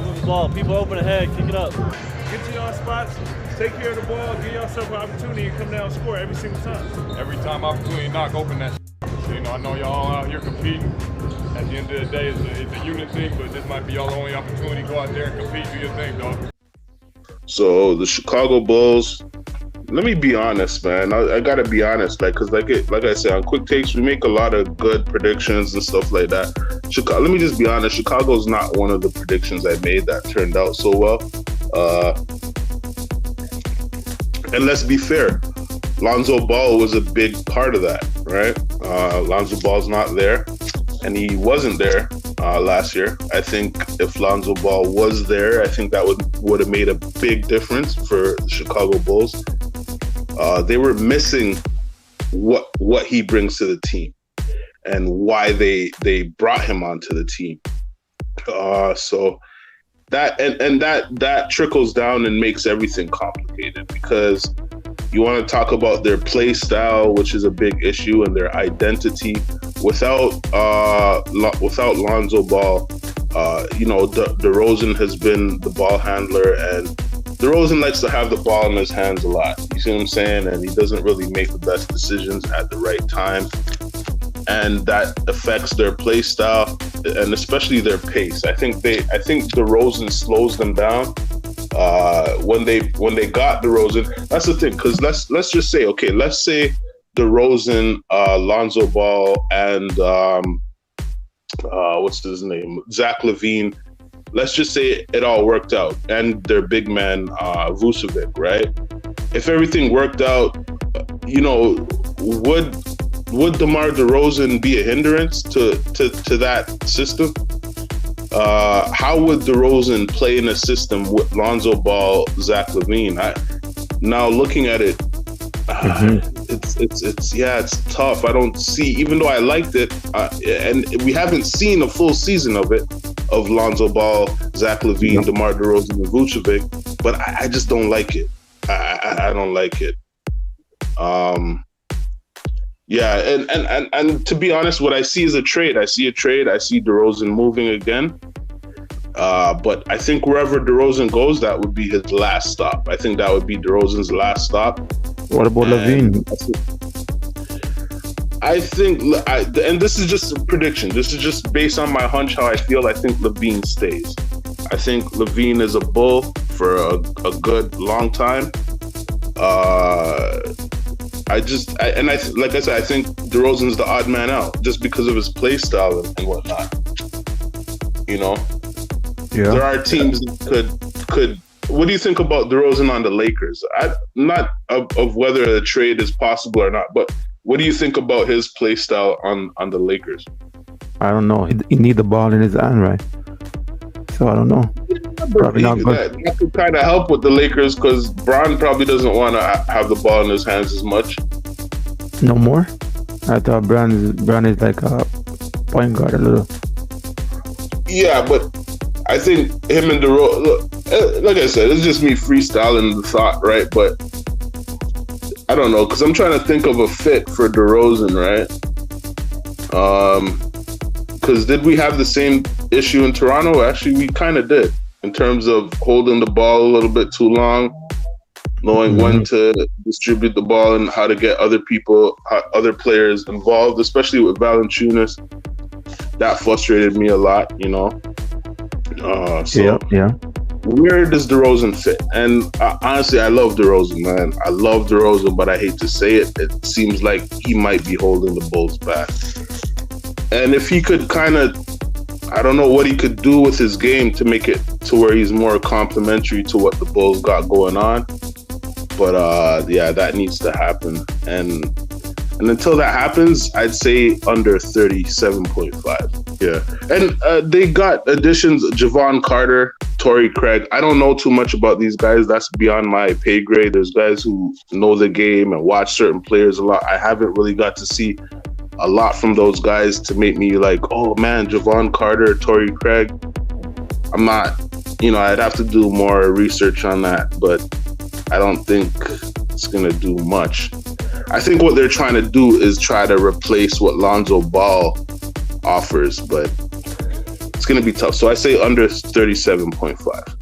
move the ball. People open ahead, kick it up. Get to y'all spots, take care of the ball, give yourself an opportunity, and come down and score every single time. Every time opportunity, knock open that. You know, I know y'all out here competing. At the end of the day, it's a unit thing, but this might be y'all only opportunity. Go out there and compete, do your thing, dog. So the Chicago Bulls. Let me be honest, man. I gotta be honest, like I said, on Quick Takes, we make a lot of good predictions and stuff like that. Let me just be honest. Chicago's not one of the predictions I made that turned out so well. And let's be fair, Lonzo Ball was a big part of that, right? Lonzo Ball's not there, and he wasn't there last year. I think if Lonzo Ball was there, I think that would have made a big difference for the Chicago Bulls. They were missing what he brings to the team and why they brought him onto the team. So that and that trickles down and makes everything complicated, because you want to talk about their play style, which is a big issue, and their identity. Without Lonzo Ball, DeRozan has been the ball handler, and DeRozan likes to have the ball in his hands a lot. You see what I'm saying? And he doesn't really make the best decisions at the right time. And that affects their play style and especially their pace. I think DeRozan slows them down. When they got DeRozan, that's the thing. Because let's just say, okay, let's say DeRozan, Lonzo Ball, and what's his name, Zach LaVine. Let's just say it all worked out, and their big man Vucevic, right? If everything worked out, would DeMar DeRozan be a hindrance to that system? How would DeRozan play in a system with Lonzo Ball, Zach LaVine? Now looking at it, it's tough. I don't see, even though I liked it, and we haven't seen a full season of it, of Lonzo Ball, Zach LaVine, DeMar DeRozan, and Vucevic, but I just don't like it. I don't like it. And to be honest, what I see is a trade. I see DeRozan moving again. But I think wherever DeRozan goes, that would be his last stop. I think that would be DeRozan's last stop. What about LaVine? I think, and this is just a prediction. This is just based on my hunch, how I feel. I think LaVine stays. I think LaVine is a Bull for a good long time. I think DeRozan's the odd man out just because of his play style and whatnot. There are teams that could. What do you think about DeRozan on the Lakers? Not of whether a trade is possible or not, but what do you think about his play style on the Lakers? I don't know. He need the ball in his hand, right? So I don't know. Probably not good. That could kind of help with the Lakers, because Bron probably doesn't want to have the ball in his hands as much. No more? I thought Bron is like a point guard a little. Yeah, but I think him and DeRozan, like I said, it's just me freestyling the thought, right? But I don't know, because I'm trying to think of a fit for DeRozan, right? Because did we have the same issue in Toronto? Actually, we kind of did, in terms of holding the ball a little bit too long, knowing when to distribute the ball and how to get other players involved, especially with Valanciunas. That frustrated me a lot, Where does DeRozan fit? And honestly, I love DeRozan, man. I love DeRozan, but I hate to say it. It seems like he might be holding the Bulls back. And if he could I don't know what he could do with his game to make it to where he's more complementary to what the Bulls got going on. But that needs to happen. And until that happens, I'd say under 37.5. Yeah. And they got additions, Javon Carter, Torrey Craig. I don't know too much about these guys. That's beyond my pay grade. There's guys who know the game and watch certain players a lot. I haven't really got to see a lot from those guys to make me like, oh man, Javon Carter, Torrey Craig. I'm not, I'd have to do more research on that, but I don't think it's going to do much. I think what they're trying to do is try to replace what Lonzo Ball offers, but it's it's going to be tough. So I say under 37.5.